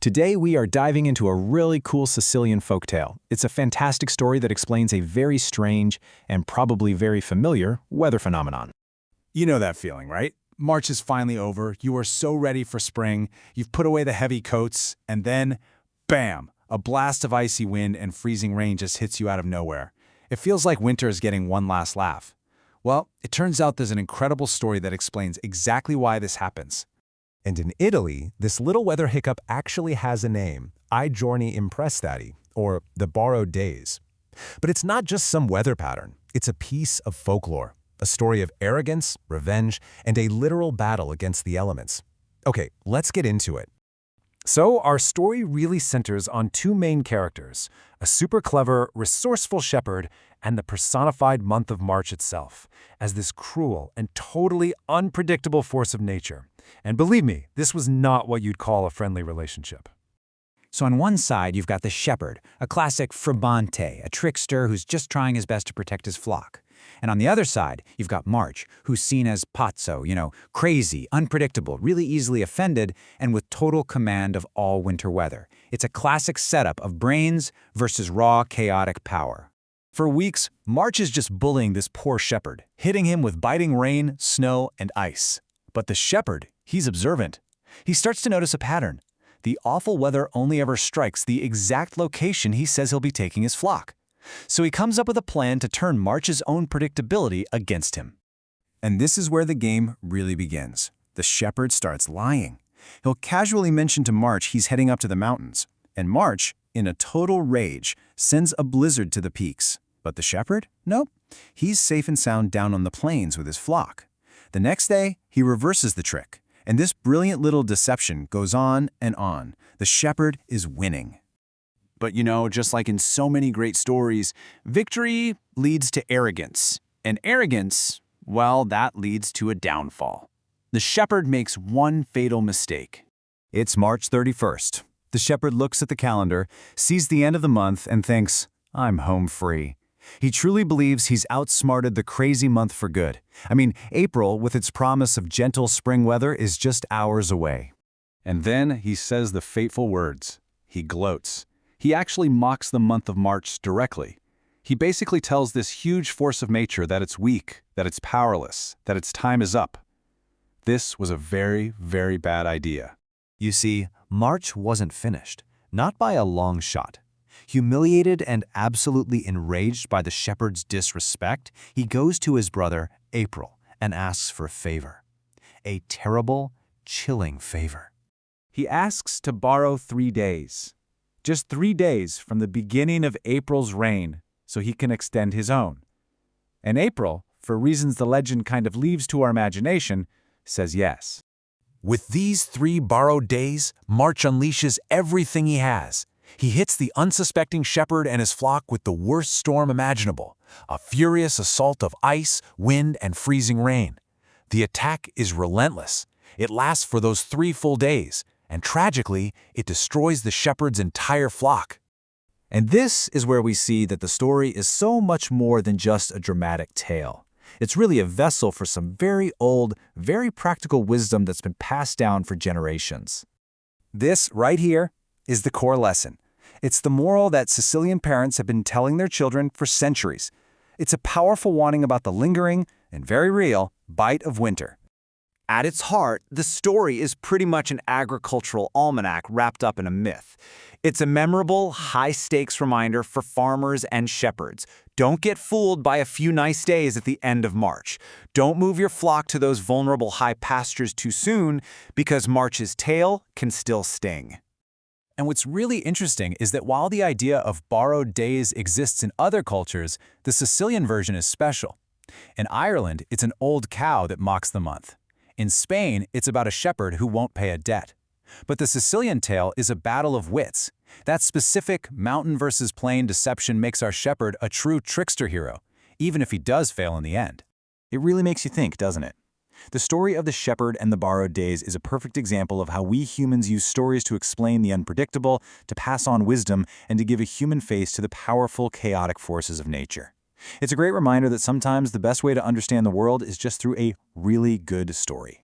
Today we are diving into a really cool Sicilian folktale. It's a fantastic story that explains a very strange and probably very familiar weather phenomenon. You know that feeling, right? March is finally over, you are so ready for spring, you've put away the heavy coats, and then, bam! A blast of icy wind and freezing rain just hits you out of nowhere. It feels like winter is getting one last laugh. Well, it turns out there's an incredible story that explains exactly why this happens. And in Italy, this little weather hiccup actually has a name, I giorni imprestati, or the borrowed days. But it's not just some weather pattern, it's a piece of folklore, a story of arrogance, revenge, and a literal battle against the elements. Okay, let's get into it. So our story really centers on two main characters, a super clever, resourceful shepherd and the personified month of March itself, as this cruel and totally unpredictable force of nature. And believe me, this was not what you'd call a friendly relationship. So on one side, you've got the shepherd, a classic Frabante, a trickster who's just trying his best to protect his flock. And on the other side, you've got March, who's seen as pazzo, crazy, unpredictable, really easily offended, and with total command of all winter weather. It's a classic setup of brains versus raw, chaotic power. For weeks, March is just bullying this poor shepherd, hitting him with biting rain, snow, and ice. But the shepherd, he's observant. He starts to notice a pattern. The awful weather only ever strikes the exact location he says he'll be taking his flock. So he comes up with a plan to turn March's own predictability against him. And this is where the game really begins. The shepherd starts lying. He'll casually mention to March he's heading up to the mountains, and March, in a total rage, sends a blizzard to the peaks. But the shepherd? Nope. He's safe and sound down on the plains with his flock. The next day, he reverses the trick, and this brilliant little deception goes on and on. The shepherd is winning. But just like in so many great stories, victory leads to arrogance. And arrogance, well, that leads to a downfall. The shepherd makes one fatal mistake. It's March 31st. The shepherd looks at the calendar, sees the end of the month, and thinks, I'm home free. He truly believes he's outsmarted the crazy month for good. April, with its promise of gentle spring weather, is just hours away. And then he says the fateful words. He gloats. He actually mocks the month of March directly. He basically tells this huge force of nature that it's weak, that it's powerless, that its time is up. This was a very, very bad idea. You see, March wasn't finished, not by a long shot. Humiliated and absolutely enraged by the shepherd's disrespect, he goes to his brother, April, and asks for a favor. A terrible, chilling favor. He asks to borrow 3 days. Just 3 days from the beginning of April's reign, so he can extend his own. And April, for reasons the legend kind of leaves to our imagination, says yes. With these 3 borrowed days, March unleashes everything he has. He hits the unsuspecting shepherd and his flock with the worst storm imaginable, a furious assault of ice, wind, and freezing rain. The attack is relentless. It lasts for those 3 full days, and tragically, it destroys the shepherd's entire flock. And this is where we see that the story is so much more than just a dramatic tale. It's really a vessel for some very old, very practical wisdom that's been passed down for generations. This, right here, is the core lesson. It's the moral that Sicilian parents have been telling their children for centuries. It's a powerful warning about the lingering, and very real, bite of winter. At its heart, the story is pretty much an agricultural almanac wrapped up in a myth. It's a memorable, high-stakes reminder for farmers and shepherds. Don't get fooled by a few nice days at the end of March. Don't move your flock to those vulnerable high pastures too soon, because March's tail can still sting. And what's really interesting is that while the idea of borrowed days exists in other cultures, the Sicilian version is special. In Ireland, it's an old cow that mocks the month. In Spain, it's about a shepherd who won't pay a debt. But the Sicilian tale is a battle of wits. That specific mountain versus plain deception makes our shepherd a true trickster hero, even if he does fail in the end. It really makes you think, doesn't it? The story of the shepherd and the borrowed days is a perfect example of how we humans use stories to explain the unpredictable, to pass on wisdom, and to give a human face to the powerful, chaotic forces of nature. It's a great reminder that sometimes the best way to understand the world is just through a really good story.